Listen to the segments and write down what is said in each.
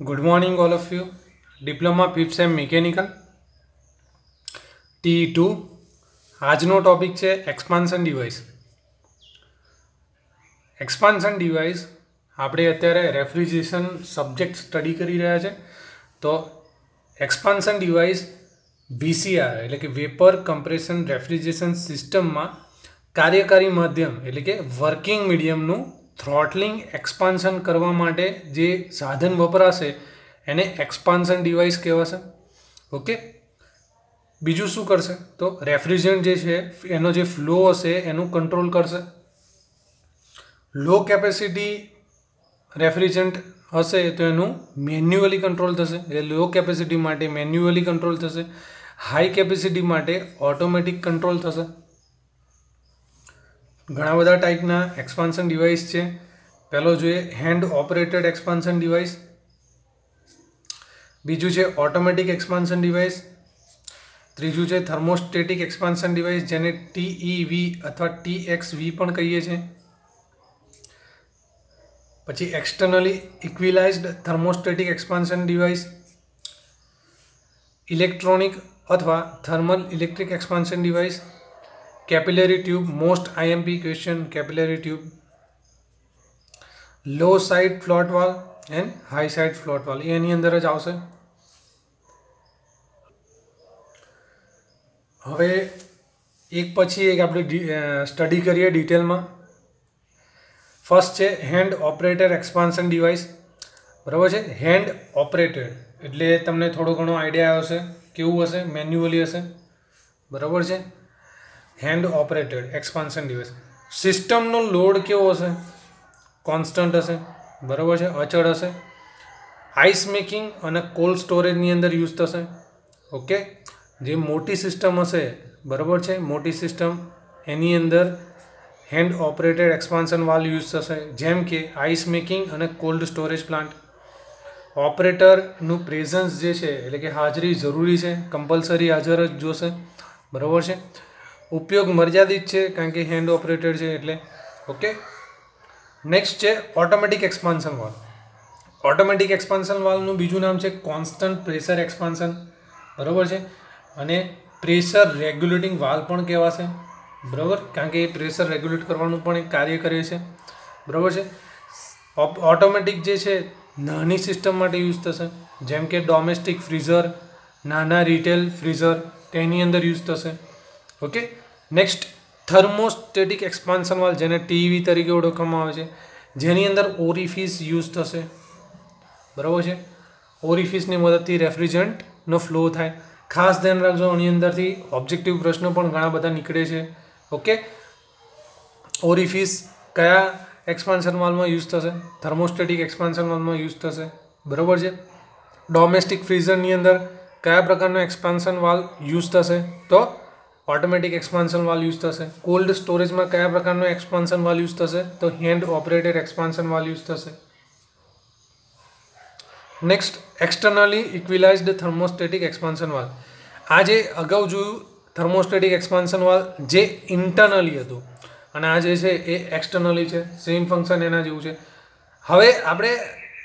Good morning, all of you. Diploma 5th sem Mechanical TE2. આજનો topic છે expansion device. Expansion device આપણે અત્યારે refrigeration subject study કરી રહ્યા છે. તો એક્સપાન્શન ડિવાઇસ VCR એટલે કે વેપર કમ્પ્રેશન રેફ્રિજરેશન સિસ્ટમમાં કાર્યકારી માધ્યમ એટલે કે વર્કિંગ મીડિયમનું થ્રોટલિંગ એક્સપાન્શન કરવા માટે જે સાધન વપરાશે એને એક્સપાન્શન ડિવાઇસ કહેવાશે. ઓકે, બીજું શું કરશે તો રેફ્રિજરન્ટ જે છે એનો જે ફ્લો હશે એનું કંટ્રોલ કરશે. લો કેપેસિટી રેફ્રિજરન્ટ હશે તો એનું મેન્યુઅલી કંટ્રોલ થશે, એટલે લો કેપેસિટી માટે મેન્યુઅલી કંટ્રોલ થશે. હાઈ કેપેસિટી માટે ઓટોમેટિક કંટ્રોલ થશે. ઘણા બધા ટાઈપના એક્સપાન્શન ડિવાઇસ છે. પહેલો જોઈએ હેન્ડ ઓપરેટેડ એક્સપાન્શન ડિવાઇસ, બીજું છે ઓટોમેટિક એક્સપાન્શન ડિવાઇસ, ત્રીજું છે થર્મોસ્ટેટિક એક્સપાન્શન ડિવાઇસ જેને TEV અથવા TXV પણ કહીએ છીએ. પછી externally equalized thermostatic expansion device, electronic અથવા thermal electric expansion device, capillary tube, most IMP question capillary tube, low side float valve and high side float valve એની અંદર જ આવશે. હવે એક પછી એક આપણે સ્ટડી કરીએ ડિટેલમાં. ફર્સ્ટ છે હેન્ડ ઓપરેટેડ એક્સપાન્શન ડિવાઇસ. બરાબર છે, હેન્ડ ઓપરેટેડ એટલે તમને થોડો ઘણો આઈડિયા આવશે કેવું હશે, મેન્યુઅલી હશે. બરાબર છે, હેન્ડ ઓપરેટેડ એક્સપાન્શન ડિવાઇસ. સિસ્ટમનો લોડ કેવો હશે? કોન્સ્ટન્ટ હશે. બરાબર છે, અચળ હશે. આઈસ મેકિંગ અને કોલ્ડ સ્ટોરેજની અંદર યુઝ થશે. ઓકે, જે મોટી સિસ્ટમ હશે, બરાબર છે, મોટી સિસ્ટમ એની અંદર hand operated expansion valve use થશે, જેમ કે આઈસ મેકિંગ અને કોલ્ડ સ્ટોરેજ પ્લાન્ટ. ઓપરેટરનું પ્રેઝન્સ જે છે એટલે કે હાજરી જરૂરી છે, કમ્પલસરી હાજર જ જોશે. બરાબર છે, ઉપયોગ મર્યાદિત છે કારણ કે હેન્ડ ઓપરેટેડ છે એટલે. ઓકે, નેક્સ્ટ છે automatic expansion valve. Automatic expansion વાલ્વનું બીજું નામ છે કોન્સ્ટન્ટ પ્રેશર એક્સપાન્શન. બરાબર છે, અને પ્રેશર રેગ્યુલેટિંગ વાલ્વ પણ કહેવાશે. બરાબર, કારણ કે એ પ્રેશર રેગ્યુલેટ કરવાનું પણ એક કાર્ય કરે છે. બરાબર છે, ઓટોમેટિક જે છે નાની સિસ્ટમ માટે યુઝ થશે, જેમ કે ડોમેસ્ટિક ફ્રીઝર, નાના રિટેલ ફ્રીઝર તેની અંદર યુઝ થશે. Okay, next thermostatic expansion valve જેને TEV તરીકે ઓળખવામાં આવે છે, જેની અંદર ઓરિફિસ યુઝ થશે. બરાબર છે, ઓરિફિસની મદદથી રેફ્રિજરન્ટનો ફ્લો થાય. ખાસ ધ્યાન રાખજો, આની અંદરથી ઓબ્જેક્ટિવ પ્રશ્નો પણ ઘણા બધા નીકળે છે. ઓકે, ઓરિફિસ કયા એક્સપાન્શન વાલ્વમાં યુઝ થશે? થર્મોસ્ટેટિક એક્સપાન્શન વાલ્વમાં યુઝ થશે. બરાબર છે, ડોમેસ્ટિક ફ્રીઝરની અંદર કયા પ્રકારનો એક્સપાન્શન વાલ્વ યુઝ થશે? તો ઓટોમેટિક એક્સપાન્શન વાલ્વ યુઝ થશે. કોલ્ડ સ્ટોરેજમાં કયા પ્રકારનો એક્સપાન્શન વાલ્વ યુઝ થશે? તો hand operated expansion valve use થશે. Next externally equalized thermostatic expansion valve. આ જે અગાઉ જોયું થર્મોસ્ટેટિક એક્સપાન્શન વાલ્વ જે ઇન્ટરનલી હતું અને આ જે છે એ એક્સટર્નલી છે, સેમ ફંક્શન એના જેવું છે. હવે આપણે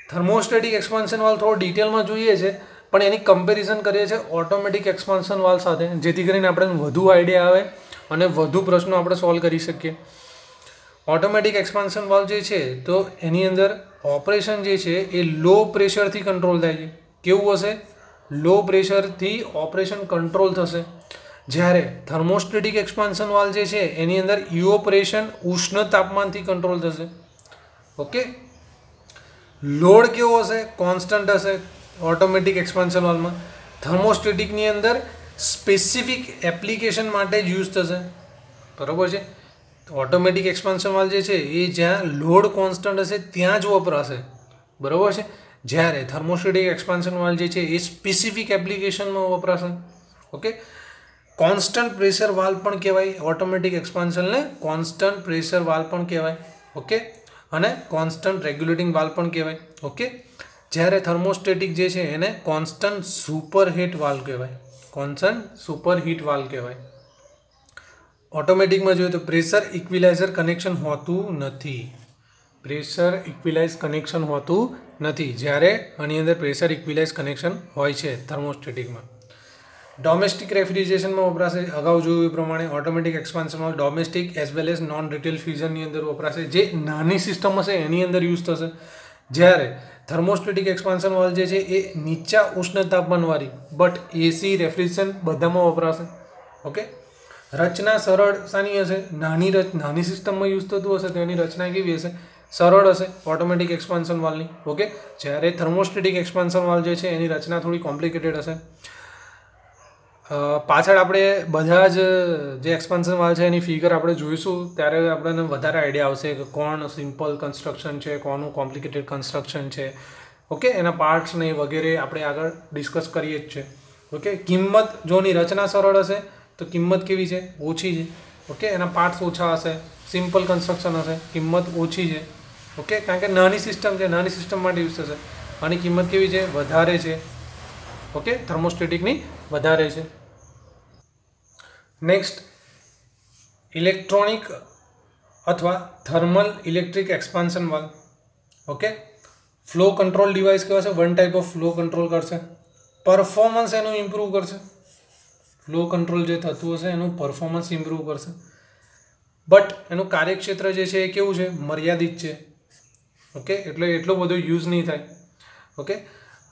થર્મોસ્ટેટિક એક્સપાન્શન વાલ્વ થોડો ડિટેલમાં જોઈએ છે, પણ એની કમ્પેરિઝન કરીએ છીએ ઓટોમેટિક એક્સપાન્શન વાલ્વ સાથે, જેથી કરીને આપણે વધુ આઈડિયા આવે અને વધુ પ્રશ્નો આપણે સોલ્વ કરી શકીએ. ઓટોમેટિક એક્સપાન્શન વાલ્વ જે છે તો એની અંદર ઓપરેશન જે છે એ લો પ્રેશરથી કંટ્રોલ થાય છે. કેવું હશે? લો પ્રેશરથી ઓપરેશન કંટ્રોલ થશે. જ્યારે થર્મોસ્ટેટિક એક્સપાન્શન વાલ્વ જે છે એની અંદર ઇવોપરેશન ઉષ્ણ તાપમાનથી કંટ્રોલ થશે. ઓકે, લોડ કેવો હશે? કોન્સ્ટન્ટ હશે ઓટોમેટિક એક્સપાન્શન વાલ્વમાં. થર્મોસ્ટેટિકની અંદર સ્પેસિફિક એપ્લિકેશન માટે જ યુઝ થશે. બરાબર છે, ઓટોમેટિક એક્સપાન્શન વાલ્વ જે છે એ જ્યાં લોડ કોન્સ્ટન્ટ હશે ત્યાં જ વપરાશે. બરાબર છે, જ્યારે થર્મોસ્ટેટિક એક્સપાન્શન વાલ્વ જે છે એ સ્પેસિફિક એપ્લિકેશનમાં વપરાશે. ઓકે, કોન્સ્ટન્ટ પ્રેશર વાલ્વ પણ કહેવાય ઓટોમેટિક એક્સપાન્શનને, કોન્સ્ટન્ટ પ્રેશર વાલ્વ પણ કહેવાય. ઓકે, અને કોન્સ્ટન્ટ રેગ્યુલેટિંગ વાલ્વ પણ કહેવાય. ઓકે, જ્યારે થર્મોસ્ટેટિક જે છે એને કોન્સ્ટન્ટ સુપરહીટ વાલ્વ કહેવાય. કોન્સ્ટન્ટ સુપરહીટ વાલ્વ કહેવાય. ઓટોમેટિકમાં જોઈએ તો પ્રેશર ઇક્વિલાઇઝર કનેક્શન હોતું નથી. પ્રેશર ઇક્વિલાઇઝ કનેક્શન હોતું નથી, જ્યારે આની અંદર પ્રેશર ઇક્વિલાઇઝ કનેક્શન હોય છે થર્મોસ્ટેટિકમાં. ડોમેસ્ટિક રેફ્રિજરેશનમાં વપરાશે, અગાઉ જોયું એ પ્રમાણે ઓટોમેટિક એક્સપાન્શનમાં domestic as well as non retail ફ્યુઝનની અંદર વપરાશે, જે નાની સિસ્ટમ હશે એની અંદર યુઝ થશે. જ્યારે થર્મોસ્ટેટિક એક્સપાન્શન વાલ્વ જે છે એ નીચા ઉષ્ણ તાપમાનવાળી બટ એસી રેફ્રિજરેશન બધામાં વપરાશે. ઓકે, રચના સરળ શાની હશે? નાની સિસ્ટમમાં યુઝ થતું હશે તો એની રચના કેવી હશે? સરળ હશે ઓટોમેટિક એક્સપાન્શન વાલ્વની. ઓકે, જ્યારે થર્મોસ્ટેટિક એક્સપાન્શન વાલ્વ જે છે એની રચના થોડી કોમ્પ્લિકેટેડ હશે. પાછળ આપણે બધા જ જે એક્સપાન્શન વાલ્વ છે એની ફિગર આપણે જોઈશું ત્યારે આપણને વધારે આઈડિયા આવશે કે કોણ સિમ્પલ કન્સ્ટ્રક્શન છે, કોનું કોમ્પ્લિકેટેડ કન્સ્ટ્રક્શન છે. ઓકે, એના પાર્ટ્સ ને વગેરે આપણે આગળ ડિસ્કસ કરીએ જ છે. ઓકે, કિંમત જોની રચના સરળ હશે તો કિંમત કેવી છે? ઓછી છે. ઓકે, એના પાર્ટ્સ ઓછા હશે, સિમ્પલ કન્સ્ટ્રક્શન હશે, કિંમત ઓછી છે. ઓકે, કારણ કે નાની સિસ્ટમ છે, નાની સિસ્ટમ માટે યુઝ થશે. આની કિંમત કેવી છે? વધારે છે. ઓકે, થર્મોસ્ટેટિકની વધારે છે. નેક્સ્ટ, ઇલેક્ટ્રોનિક અથવા thermal electric expansion valve. Okay, flow control device કહેવાશે. One type of flow control કરશે, પરફોર્મન્સ એનું ઇમ્પ્રૂવ કરશે. ફ્લો કંટ્રોલ જે થતું હશે એનું પરફોર્મન્સ ઇમ્પ્રૂવ કરશે, બટ એનું કાર્યક્ષેત્ર જે છે એ કેવું છે? મર્યાદિત છે. ઓકે, એટલે એટલો બધો યુઝ નહીં થાય. ઓકે,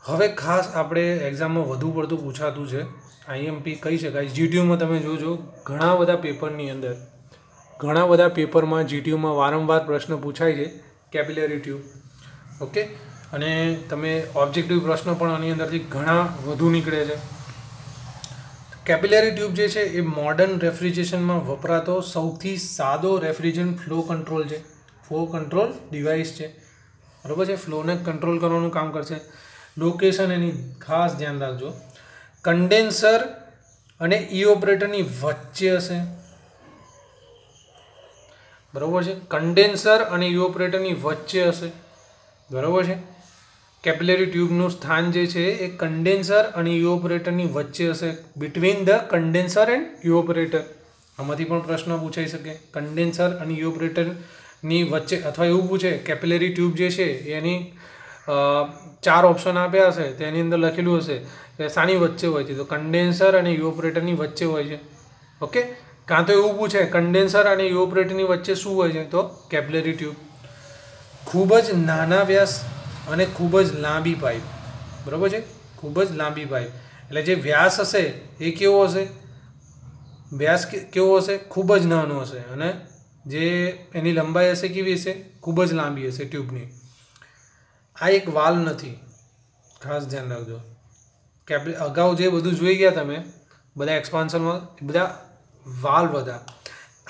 હવે ખાસ આપણે એક્ઝામમાં વધુ પડતું પૂછાતું છે, આઈએમપી કહી શકાય. જીટીયુમાં તમે જોજો ઘણા બધા પેપરની અંદર, ઘણા બધા પેપરમાં જીટીયુમાં વારંવાર પ્રશ્ન પૂછાય છે કેપિલરી ટ્યુબ. ઓકે, અને તમે ઓબ્જેક્ટિવ પ્રશ્નો પણ આની અંદરથી ઘણા વધુ નીકળે છે. કેપિલરી ટ્યુબ જે છે એ મોડર્ન રેફ્રિજરેશનમાં વપરાતો સૌથી સાદો રેફ્રિજરન્ટ ફ્લો કંટ્રોલ છે, ફ્લો કંટ્રોલ ડિવાઇસ છે. બરાબર છે, ફ્લોને કંટ્રોલ કરવાનું કામ કરશે. લોકેશન એની ખાસ ધ્યાન રાખજો, કન્ડેન્સર અને ઇઓપરેટરની વચ્ચે હશે. બરાબર છે, કન્ડેન્સર અને ઇઓપરેટરની વચ્ચે હશે. બરાબર છે, કેપિલરી ટ્યુબનું સ્થાન જે છે એ કન્ડેન્સર અને ઇઓપરેટરની વચ્ચે હશે, બિટવીન ધ કન્ડેન્સર એન્ડ ઇઓપરેટર. આમાંથી પણ પ્રશ્ન પૂછાઈ શકે, કન્ડેન્સર અને ઇઓપરેટરની વચ્ચે. અથવા એવું પૂછે કેપિલરી ટ્યુબ જે છે એની 4 ઓપ્શન આપ્યા હશે તો એની અંદર લખેલું હશે કે શાની વચ્ચે હોય છે, તો કન્ડેન્સર અને ઇઓપરેટરની વચ્ચે હોય છે. ઓકે, કાં તો એવું પૂછે કન્ડેન્સર અને ઇઓપરેટરની વચ્ચે શું હોય છે, તો કેપિલરી ટ્યુબ. ખૂબ જ નાના વ્યાસ અને ખૂબ જ લાંબી પાઇપ. બરાબર છે, ખૂબ જ લાંબી પાઇપ. એટલે જે વ્યાસ હશે એ કેવો હશે? વ્યાસ કેવો હશે? ખૂબ જ નાનો હશે. અને જે એની લંબાઈ હશે કેવી હશે? ખૂબ જ લાંબી હશે ટ્યુબની. આ એક વાલ્વ નથી, ખાસ ધ્યાન રાખજો. અગાઉ જે બધું જોઈ ગયા તમે બધા એક્સપાન્શનમાં, બધા વાલ્વ હતા.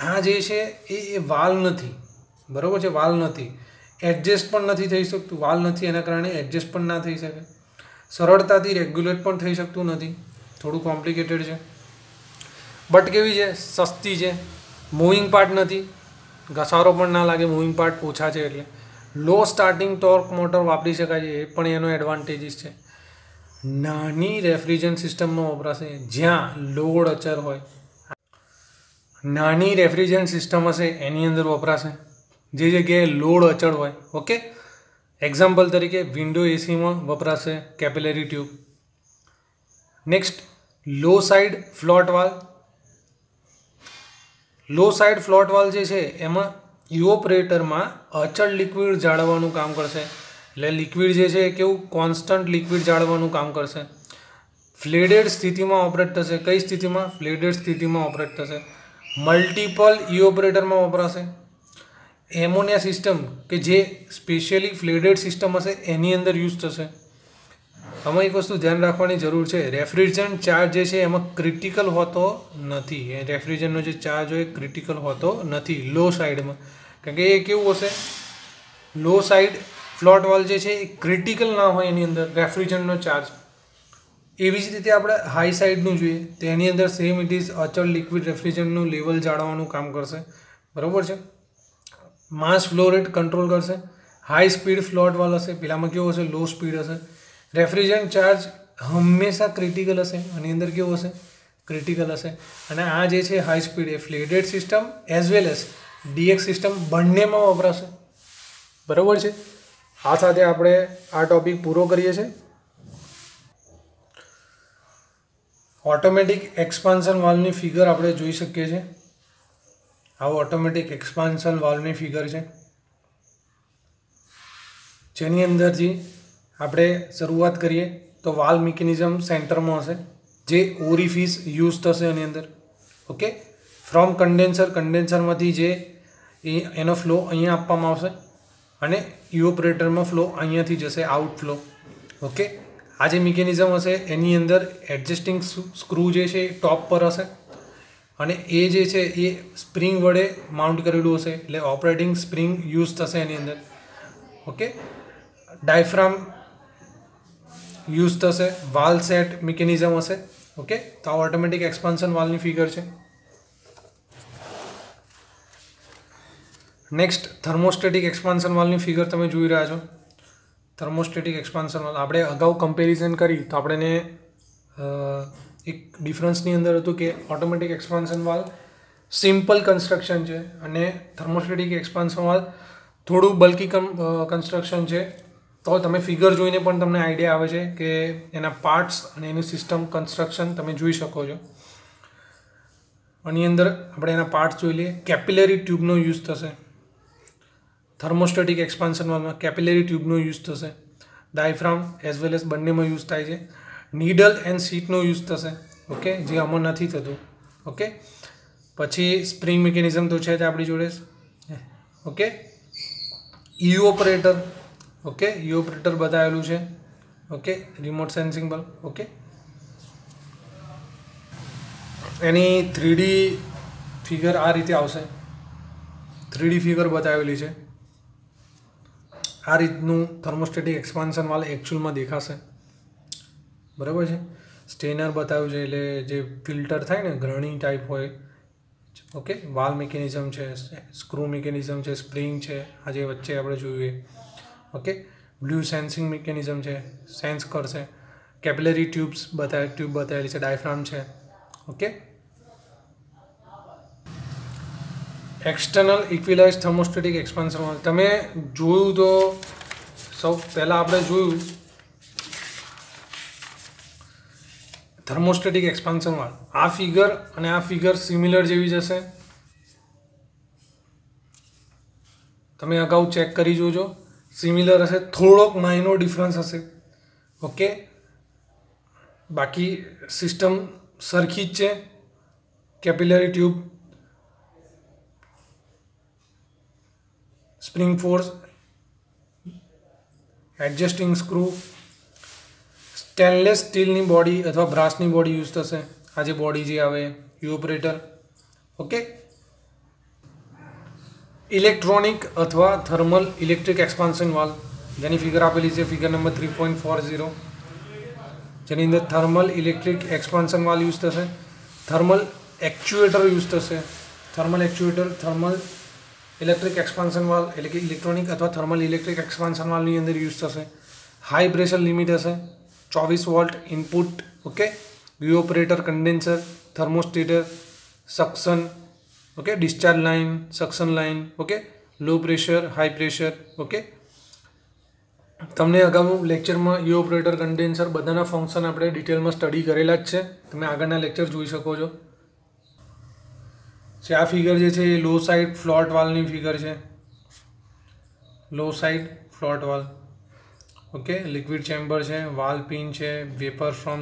આ જે છે એ વાલ્વ નથી. બરાબર છે, વાલ્વ નથી. એડજસ્ટ પણ નથી થઈ શકતું. વાલ્વ નથી એના કારણે એડજસ્ટ પણ ના થઈ શકે. સરળતાથી રેગ્યુલેટ પણ થઈ શકતું નથી. થોડું કોમ્પ્લિકેટેડ છે, બટ કેવી છે? સસ્તી છે. મૂવિંગ પાર્ટ નથી, ઘસારો પણ ના લાગે, મૂવિંગ પાર્ટ ઓછા છે. એટલે લો સ્ટાર્ટિંગ ટોર્ક મોટર વાપરી શકાય છે, એ પણ એનો એડવાન્ટેજીસ છે. નાની રેફ્રિજરન્ટ સિસ્ટમમાં વપરાશે જ્યાં લોડ અચળ હોય. નાની રેફ્રિજરન્ટ સિસ્ટમ હશે એની અંદર વપરાશે જે જગ્યાએ લોડ અચળ હોય. ઓકે, એક્ઝામ્પલ તરીકે વિન્ડો એસીમાં વપરાશે કેપિલરી ટ્યુબ. નેક્સ્ટ, લો સાઇડ ફ્લોટ વાલ્વ. લો સાઇડ ફ્લોટ વાલ્વ જે છે એમાં ઇઓપરેટરમાં અચળ લિક્વિડ જાળવવાનું કામ કરશે. એટલે લિક્વિડ જે છે એ કેવું? કોન્સ્ટન્ટ લિક્વિડ જાળવવાનું કામ કરશે. ફ્લેડેડ સ્થિતિમાં ઓપરેટ થશે. કઈ સ્થિતિમાં? ફ્લેડેડ સ્થિતિમાં ઓપરેટ થશે. મલ્ટિપલ ઇઓપરેટરમાં વપરાશે. એમોનિયા સિસ્ટમ કે જે સ્પેશિયલી ફ્લેડેડ સિસ્ટમ હશે એની અંદર યુઝ થશે. આમાં એક વસ્તુ ધ્યાન રાખવાની જરૂર છે, રેફ્રિજરન્ટ ચાર્જ જે છે એમાં ક્રિટિકલ હોતો નથી. એ રેફ્રિજરન્ટનો જે ચાર્જ હોય એ ક્રિટિકલ હોતો નથી લો સાઇડમાં, કારણ કે એ કેવું હશે? લો સાઇડ ફ્લોટ વાલ્વ જે છે એ ક્રિટિકલ ના હોય એની અંદર રેફ્રિજરન્ટનો ચાર્જ. એવી જ રીતે આપણે હાઈ સાઇડનું જોઈએ તો એની અંદર સેમ ઇટ ઇઝ અચળ લિક્વિડ રેફ્રિજરન્ટનું લેવલ જાળવવાનું કામ કરશે. બરાબર છે, માસ ફ્લો રેટ કંટ્રોલ કરશે. હાઈ સ્પીડ ફ્લોટ વાલ્વ હશે, પેલામાં કેવું હશે? લો સ્પીડ હશે. રેફ્રિજરન્ટ ચાર્જ હંમેશા ક્રિટિકલ હશે, આની અંદર કેવું હશે? ક્રિટિકલ હશે. અને આ જે છે હાઈ સ્પીડ એ flooded system as well as DX system બંનેમાં વપરાશે. બરાબર છે। આ સાથે આપણે આ ટોપિક પૂરો કરીએ છીએ। ઓટોમેટિક એક્સપાન્શન વાલ્વની ફિગર આપણે જોઈ શકીએ છીએ। આ ઓટોમેટિક એક્સપાન્શન વાલ્વની ફિગર છે, જેની અંદરથી આપણે શરૂઆત કરીએ તો વાલ્વ મિકેનિઝમ સેન્ટરમાં હશે, જે ઓરિફિસ યુઝ થશે એની અંદર। ઓકે, ફ્રોમ કન્ડેન્સરમાંથી જે એનો ફ્લો અહીંયા આપવામાં આવશે અને ઇવોપરેટરમાં ફ્લો અહીંયાથી જશે આઉટફ્લો। ઓકે, આ જે મિકેનિઝમ હશે એની અંદર એડજસ્ટિંગ સ્ક્રૂ જે છે એ ટોપ પર હશે અને એ જે છે એ સ્પ્રિંગ વડે માઉન્ટ કરેલું હશે, એટલે ઓપરેટિંગ સ્પ્રિંગ યુઝ થશે એની અંદર। ઓકે, ડાયફ્રામ યુઝ થશે, વાલ્વ સેટ મિકેનિઝમ હશે। ઓકે, તો આ ઓટોમેટિક એક્સપાન્શન વાલ્વની ફિગર છે। નેક્સ્ટ થર્મોસ્ટેટિક એક્સપાન્શન વાલ્વની ફિગર તમે જોઈ રહ્યા છો। થર્મોસ્ટેટિક એક્સપાન્શન વાલ્વ આપણે અગાઉ કમ્પેરિઝન કરી તો આપણે એક ડિફરન્સની અંદર હતું કે automatic expansion valve simple construction છે અને થર્મોસ્ટેટિક એક્સપાન્શન વાલ્વ થોડું બલ્કી કન્સ્ટ્રક્શન છે। તો તમે ફિગર જોઈને પણ તમને આઈડિયા આવે છે કે એના પાર્ટ્સ અને એની સિસ્ટમ કન્સ્ટ્રક્શન તમે જોઈ શકો છો। આની અંદર આપણે એના પાર્ટ્સ જોઈ લઈએ। કેપિલરી ટ્યુબનો યુઝ થશે થર્મોસ્ટેટિક એક્સપાન્શન વાલ્વમાં, કેપિલરી ટ્યુબનો યુઝ થશે। ડાયફ્રામ એઝ વેલ એઝ બંનેમાં યુઝ થાય છે। નીડલ એન્ડ સીટનો યુઝ થશે, ઓકે, જે આમાં નથી થતું। ઓકે, પછી સ્પ્રિંગ મિકેનિઝમ તો છે જ આપણી જોડે। ઓકે, ઇવોપરેટર, ઓકે, ઇવોપરેટર બતાવેલું છે। Okay, remote sensing bulb. Okay, એની 3D ફિગર આ રીતે આવશે, 3D ફિગર બતાવેલી છે। આ રીતનું થર્મોસ્ટેટિક એક્સપાન્શન વાલ્વ એકચ્યુઅલમાં દેખાશે, બરાબર છે। સ્ટેનર બતાવ્યું છે, એટલે જે ફિલ્ટર થાય ને ગ્રણી ટાઈપ હોય। ઓકે, વાલ્વ મિકેનિઝમ છે, સ્ક્રૂ મિકેનિઝમ છે, સ્પ્રિંગ છે, આ જે વચ્ચે આપણે જોયું। ઓકે, બ્લુ સેન્સિંગ મિકેનિઝમ છે, સેન્સ કરશે। કેપિલરી ટ્યુબ બતાવેલી છે, ડાયફ્રામ છે। Okay, external equalize thermostatic expansion valve તમે જોયું તો સૌ પહેલાં આપણે જોયું થર્મોસ્ટેટિક એક્સપાન્શન વાલ્વ, આ ફિગર અને આ ફિગર સિમિલર જેવી જશે। તમે અગાઉ ચેક કરી જોજો, સિમિલર હશે, થોડોક નાનો ડિફરન્સ હશે। ઓકે, બાકી સિસ્ટમ સરખી જ છે। Capillary tube, spring force, adjusting screw, stainless સ્ટીલની બોડી અથવા બ્રાસની બોડી યુઝ થશે। આ જે બોડી જે આવે ઇવોપરેટર। ઓકે, ઇલેક્ટ્રોનિક અથવા થર્મલ ઇલેક્ટ્રિક એક્સપાન્શન વાલ્વ, જેની ફિગર આપેલી છે ફિગર નંબર 3.40, જેની અંદર thermal electric expansion valve use થશે। થર્મલ એક્ચ્યુએટર યુઝ થશે। Thermal actuator thermal electric expansion valve એટલે કે ઇલેક્ટ્રોનિક અથવા થર્મલ ઇલેક્ટ્રિક એક્સપાન્શન વાલ્વની અંદર યુઝ થશે। હાઈ પ્રેશર લિમિટ હશે, 24 volt input. Okay, evaporator, condenser, thermostat, suction, okay, discharge line, suction line, okay, low pressure, high pressure. Okay, તમને અગાઉ લેક્ચરમાં ઇવોપરેટર, condenser બધાના ફંક્શન આપણે ડિટેલમાં સ્ટડી કરેલા જ છે, તમે આગળના લેક્ચર જોઈ શકો છો। આ ફિગર જે છે એ લો સાઇડ ફ્લોટ વાલ્વની ફિગર છે, low side float valve. Okay, liquid chamber છે, વાલ્વ પિન છે, વેપર ફ્રોમ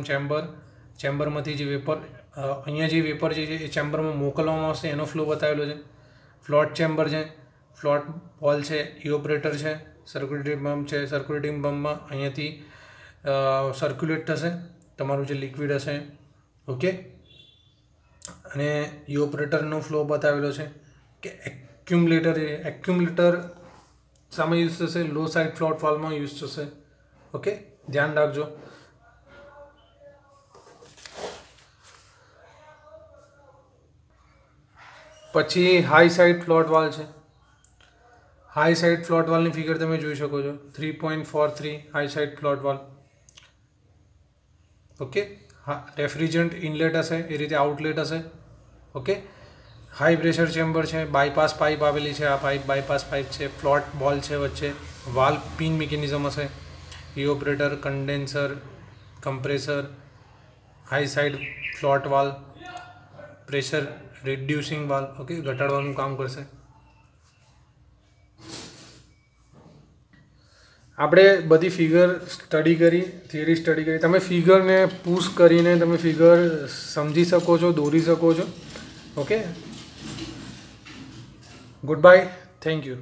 ચેમ્બરમાંથી જે વેપર અહીંયા જે વેપર જે છે એ ચેમ્બરમાં મોકલવામાં આવશે એનો ફ્લો બતાવેલો છે। ફ્લોટ ચેમ્બર છે, ફ્લોટ વોલ છે, ઇવોપરેટર છે, સર્ક્યુલેટિંગ પંપ છે, સર્ક્યુલેટિંગ પંપમાં અહીંયાથી સર્ક્યુલેટ થશે તમારું જે લિક્વિડ હશે। ઓકે, અને ઇવોપરેટરનો ફ્લો બતાવેલો છે કે એક્યુમ્યુલેટર સામે યુઝ થશે, લો સાઇડ ફ્લોટ વાલ્વમાં યુઝ થશે। ઓકે, ધ્યાન રાખજો। પછી હાઈ સાઇડ ફ્લોટ વાલ્વ છે। હાઈ સાઇડ ફ્લોટ વાલ્વની ફિગર તમે જોઈ શકો છો, 3.43 high side float valve. Okay, refrigerant inlet હશે, એ રીતે આઉટલેટ હશે। ઓકે, હાઈ પ્રેશર ચેમ્બર છે, બાયપાસ પાઇપ આવેલી છે, આ પાઇપ બાયપાસ પાઇપ છે, ફ્લોટ બોલ છે વચ્ચે, વાલ્વ પિન મિકેનિઝમ હશે, evaporator, condenser, compressor, high side float valve, pressure reducing valve, okay, ઘટાડવાનું કામ કરશે. આપણે બધી ફિગર સ્ટડી કરી, થિયરી સ્ટડી કરી. તમે ફિગરને પુશ કરીને તમે ફિગર સમજી શકો છો, દોરી શકો છો. Okay, good bye, thank you.